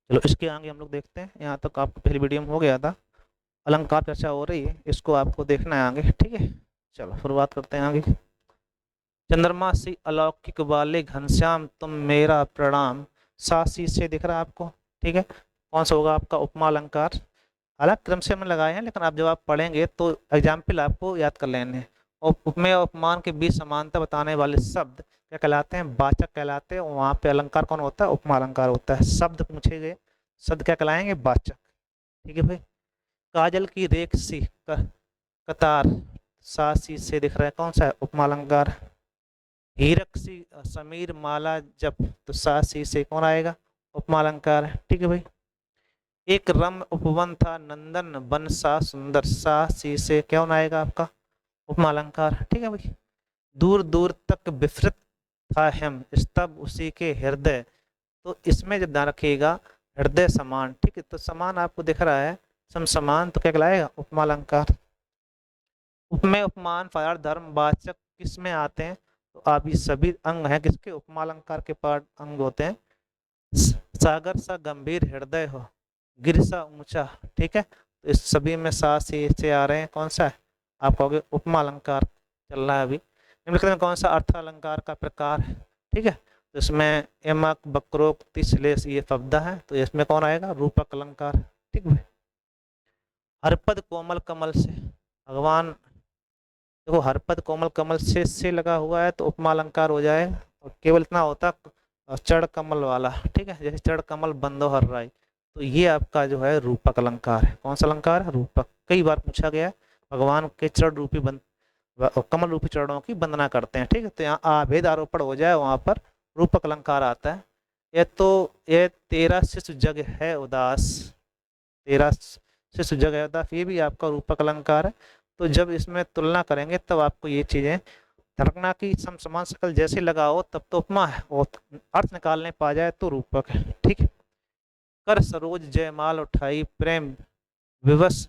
चलो इसके आगे हम लोग देखते हैं। यहाँ तक आपको पहली वीडियो में हो गया था, अलंकार चर्चा हो रही है, इसको आपको देखना है आगे, ठीक है। चलो शुरुआत करते हैं आगे। चंद्रमा सी अलौकिक वाले घनश्याम तुम मेरा प्रणाम। सासी से दिख रहा है आपको, ठीक है। कौन सा होगा आपका उपमा अलंकार? हालांकि क्रम से हमने लगाए हैं, लेकिन आप जब आप पढ़ेंगे तो एग्जाम्पल आपको याद कर लेने हैं। और उपमेय और उपमान के बीच समानता बताने वाले शब्द क्या कहलाते हैं? वाचक कहलाते हैं। वहां पे अलंकार कौन होता है? उपमा अलंकार होता है। शब्द पूछे गए, शब्द क्या कहलाएंगे? वाचक। ठीक है भाई। काजल की रेख सी कतार, सा सी से दिख रहा है, कौन सा है? उपमा अलंकार। हीरक सी समीर माला जप, तो सा सी से कौन आएगा? उपमा अलंकार है, ठीक है भाई। एक रम उपवन था नंदन बन सा सुंदर, सा सी से कौन आएगा आपका? उपमा अलंकार, ठीक है भाई। दूर दूर तक विस्तृत था हम स्तब उसी के हृदय, तो इसमें जब ध्यान रखिएगा हृदय समान, ठीक है, तो समान आपको दिख रहा है, सम समान, तो क्या कहलाएगा? उपमा अलंकार। उपमेय उपमान पदार्थ धर्म वाचक किस में आते हैं? तो आप ये सभी अंग हैं किसके? उपमा अलंकार के पार्ट अंग होते हैं। सागर सा गंभीर हृदय हो, गिर सा ऊंचा, ठीक है, तो इस सभी में सा से आ रहे हैं, कौन सा है? आप कहोगे उपमा अलंकार चल रहा है अभी। निम्नलिखित में कौन सा अर्थ अलंकार का प्रकार है? ठीक है, तो इसमें यमक वक्रोक्ति श्लेष ये शब्द है, तो इसमें कौन आएगा? रूपक अलंकार, ठीक है। हरपद कोमल कमल से, भगवान देखो हरपद कोमल कमल से लगा हुआ है तो उपमा अलंकार हो जाएगा। और केवल इतना होता चढ़ कमल वाला, ठीक है, जैसे चढ़ कमल बंदो हर राय, तो ये आपका जो है रूपक अलंकार है। कौन सा अलंकार है? रूपक। कई बार पूछा गया है, भगवान के चरण रूपी कमल रूपी चरणों की वंदना करते हैं, ठीक है, तो यहाँ आभेद आरोपण हो जाए वहां पर रूपक अलंकार आता है। ये तो ये तेरा शिशु जग है उदास, तेरा शिशु जग है उदास, ये भी आपका रूपक अलंकार है। तो जब इसमें तुलना करेंगे तब आपको ये चीजें रखना कि सम समान शकल जैसे लगा हो तब तो उपमा है, और अर्थ निकालने पा जाए तो रूपक है, ठीक है। कर सरोज जयमाल उठाई प्रेम विवश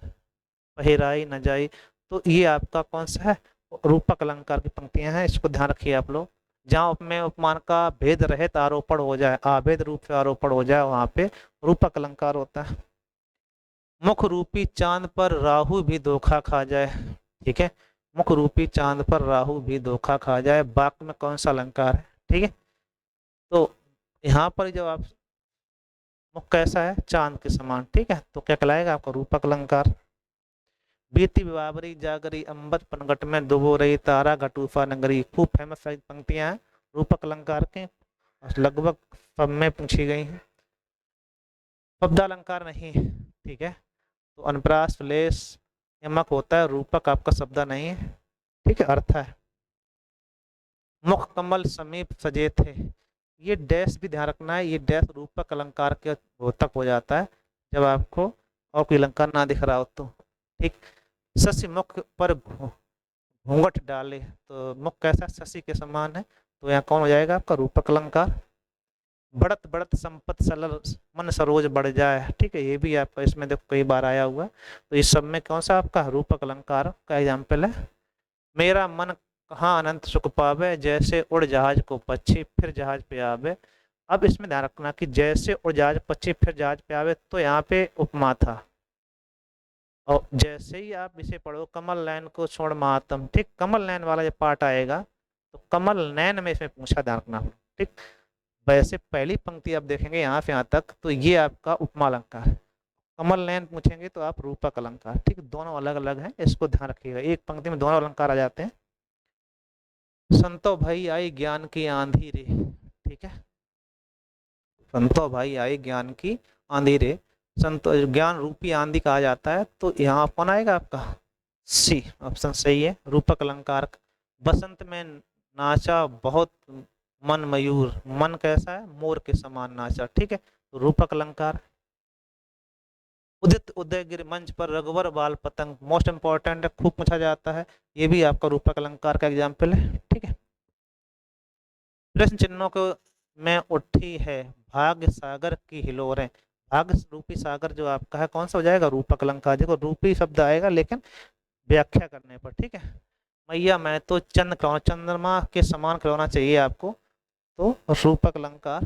पहराई न जाई, तो ये आपका कौन सा है? रूपक अलंकार की पंक्तियां हैं, इसको ध्यान रखिए आप लोग। जहाँ उपमेय उपमान का भेद रहित आरोपण हो जाए, अभेद रूप से आरोपण हो जाए, वहां पे रूपक अलंकार होता है। मुख रूपी चांद पर राहु भी धोखा खा जाए, ठीक है, मुख रूपी चांद पर राहु भी धोखा खा जाए, वाक्य में कौन सा अलंकार है? ठीक है, तो यहाँ पर जब आप मुख कैसा है? चांद के समान, ठीक है, तो क्या कहलाएगा आपका? रूपक अलंकार। बीती बाबरी जागरी अंबर पनघट में डुबो रही तारा घटूफा नगरी, खूब फेमस पंक्तियां हैं रूपक अलंकार के, और लगभग सब में पूछी गई हैं। शब्दालंकार नहीं, ठीक है, तो अनप्रास लेस यमक होता है, रूपक आपका शब्द नहीं है, ठीक है, अर्थ है। मुख कमल समीप सजे थे, ये डैश भी ध्यान रखना है, ये डैश रूपक अलंकार के द्योतक हो जाता है जब आपको और कोई अलंकार ना दिख रहा हो तो, ठीक। शशि मुख पर घूंघट डाले, तो मुख कैसा? शशि के समान है, तो यहाँ कौन हो जाएगा आपका? रूपक अलंकार। बढ़त बढ़त संपत सलल मन सरोज बढ़ जाए, ठीक है, ये भी आपका इसमें देखो कई बार आया हुआ, तो इस सब में कौन सा आपका रूपक अलंकार का एग्जाम्पल है? मेरा मन कहाँ अनंत सुख पावे, जैसे उड़ जहाज को पक्षी फिर जहाज पे आवे। अब इसमें ध्यान रखना कि जैसे उड़ जहाज पक्षी फिर जहाज पे आवे, तो यहाँ पे उपमा था। और जैसे ही आप इसे पढ़ो कमल नयन को छोड़ महात्म, ठीक, कमल नयन वाला जब पार्ट आएगा तो कमल नयन में इसमें पूछा, ध्यान रखना, ठीक। वैसे पहली पंक्ति आप देखेंगे यहाँ से यहाँ तक तो ये आपका उपमा अलंकार है, कमल नयन पूछेंगे तो आप रूपक अलंकार, ठीक, दोनों अलग अलग हैं, इसको ध्यान रखिएगा, एक पंक्ति में दोनों अलंकार आ जाते हैं। संतो भाई आई ज्ञान की आंधी रे, ठीक है, संतो भाई आई ज्ञान की आंधी रे, संतो ज्ञान रूपी आंधी कहा जाता है, तो यहाँ कौन आएगा आपका? सी ऑप्शन सही है, रूपक अलंकार। बसंत में नाचा बहुत मन मयूर, मन कैसा है? मोर के समान नाचा, ठीक है, तो रूपक अलंकार। उदित उदयगिरि मंच पर रघुवर बाल पतंग, मोस्ट इंपॉर्टेंट है, खूब पूछा जाता है, ये भी आपका रूपक अलंकार का एग्जाम्पल है, ठीक है। प्रश्न चिन्हों को में उठी है भाग्य सागर की हिलोरें, भाग्य रूपी सागर जो आपका है कौन सा हो जाएगा? रूपक अलंकार। देखो रूपी शब्द आएगा लेकिन व्याख्या करने पर, ठीक है। मैया मैं तो चंद्र खिलौना, चंद्रमा के समान खिलौना चाहिए आपको, तो रूपक अलंकार।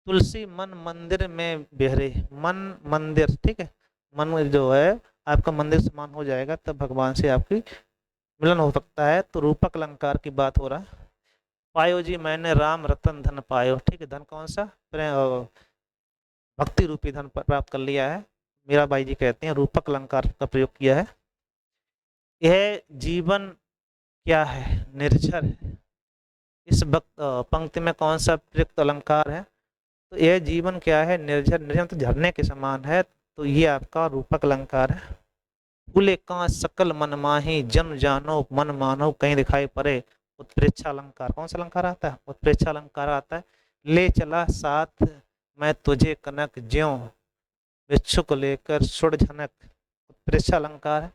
तुलसी मन मंदिर में बिहरे, मन मंदिर, ठीक है, मन जो है आपका मंदिर समान हो जाएगा, तब भगवान से आपकी मिलन हो सकता है। तो रूपक अलंकार की बात हो रहा है। पायो जी मैंने राम रतन धन पायो, ठीक है, धन कौन सा, भक्ति रूपी धन प्राप्त कर लिया है। मीरा बाई जी कहते हैं रूपक अलंकार का प्रयोग किया है। यह जीवन क्या है, निर्झर है। इस पंक्ति में कौन सा प्रयुक्त अलंकार है, तो यह जीवन क्या है, निर्झर, निर्झर तो झरने के समान है, तो ये आपका रूपक अलंकार है। फूले का सकल मन माही जन जानो मन मानो कहीं दिखाई पड़े, उत्प्रेक्षा अलंकार, कौन सा अलंकार आता है, उत्प्रेक्षा अलंकार आता है। ले चला साथ मैं तुझे कनक ज्यों भिक्षुक लेकर सुर झनक, उत्प्रेक्षा अलंकार है।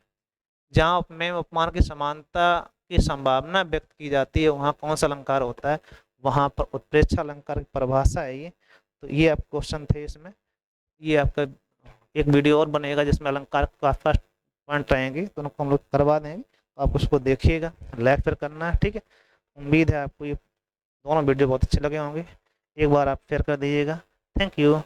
जहाँ उपमेय उपमान की समानता की संभावना व्यक्त की जाती है वहाँ कौन सा अलंकार होता है, वहाँ पर उत्प्रेक्षा अलंकार की परिभाषा है ये। तो ये आप क्वेश्चन थे इसमें। ये आपका एक वीडियो और बनेगा जिसमें अलंकार का फर्स्ट पॉइंट रहेंगे, तो उनको हम लोग करवा देंगे, तो आप उसको देखिएगा, लाइक फिर करना है, ठीक है। उम्मीद है आपको ये दोनों वीडियो बहुत अच्छे लगे होंगे, एक बार आप शेयर कर दीजिएगा। Thank you.